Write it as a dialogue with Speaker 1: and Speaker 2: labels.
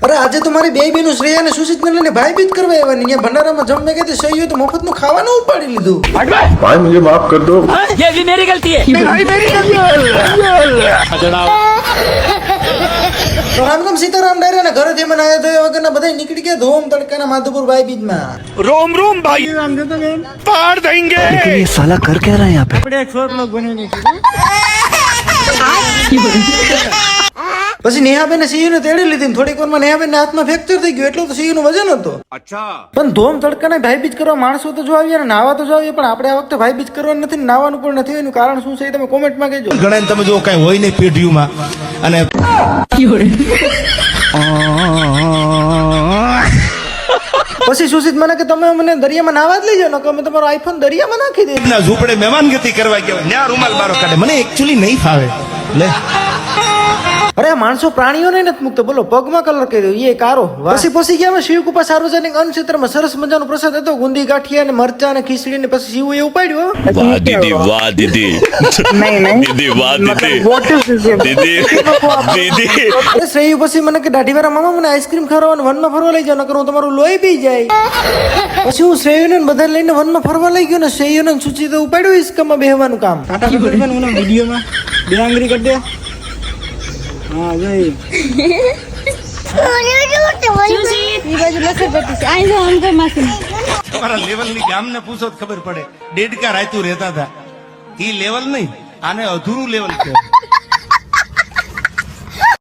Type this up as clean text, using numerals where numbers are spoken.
Speaker 1: अरे आज तुम्हारी બે બેનો શ્રેયા ને સુશીત ને લઈને ભાઈ બીજ કરવા આવ્યા ને અહીંયા ભંડારામાં જમવા ગયા સહી હોય તો મફત નું ખાવાનું ઉપાડી લીધું
Speaker 2: भाई मुझे माफ कर दो।
Speaker 3: ये भी मेरी गलती है।
Speaker 1: તો રામ રામ સીતારામ ડાયરા ને ઘરે જઈને આયા તો વગર ના બધા નીકળી ગયા ધોમ તડકાના માધુપુર ભાઈ બીજ માં
Speaker 4: रोम रोम भाई पार देंगे।
Speaker 5: ये साला कर क्या रहा है यहाँ पे?
Speaker 1: પછી નેહાબેન સીયુ ને તેડી લીધી ને થોડીક વારમાં નેહાબેન ના હાથમાં ફ્રેક્ચર થઈ ગયું એટલું તો સીયુ નું વજન હતો પણ ધોમ તડકાના ભાઈ બીજ કરવા માણસો તો જો આવ્યા ને નાવા તો જો આવ્યા પણ આપણે આ વખતે ભાઈ બીજ કરવાનું નથી નાવાનું પણ નથી એનું કારણ શું છે એ તમે કોમેન્ટમાં કહેજો
Speaker 4: ઘણા તમે જો કઈ હોય નહીં પેઢીઓમાં અને
Speaker 1: પછી સુશીત મને કે તમે મને દરિયામાં નાવા જ લઈ જાઓ ને કે અમે તમારો આઈફોન દરિયામાં નાખી દઈએ
Speaker 4: ના ઝૂંપડે મહેમાનગતિ કરવા ગયા ન્યા રૂમાલ બારો કાઢે મને એકચ્યુઅલી નહીં ફાવે લે
Speaker 1: અરે આ માણસો પ્રાણીઓને નથી મૂકતો બોલો પગમાં કલર કર્યો એ કારો પછી ગયા અમે શિવકૃપા સાર્વજનિક અન્ન ક્ષેત્રમાં સરસ મજાનો પ્રસાદ હતો ગુંદી ગાંઠિયા ને મરચા ને ખીચડી ને પછી શિવ એ ઉપાડ્યો
Speaker 6: वाह दीदी वाह दीदी दीदी वाह दीदी दीदी दीदी
Speaker 1: અરે શ્રેયુ પછી મને કે દાઢીવાળા મામા મને આઈસ્ક્રીમ ખવડાવવાનું વનમાં ફરવા લઈ જાઓ નકર હું તમારું લોહી પી જાય પછી હું શ્રેયુને ને બધા લઈને વનમાં ફરવા લઈ ગયો ને શ્રેયુને સુચિત ઉપાડ્યું ઈસ્કામાં બેહવાનું કામ
Speaker 7: વિડીયોમાં બે આંગળી કરી દે હા જઈ
Speaker 4: તમારા લેવલની ગામને પૂછો તો ખબર પડે દેડકા રાયતું રહેતા હતા ઈ લેવલ નહીં આને અધૂરું લેવલ છે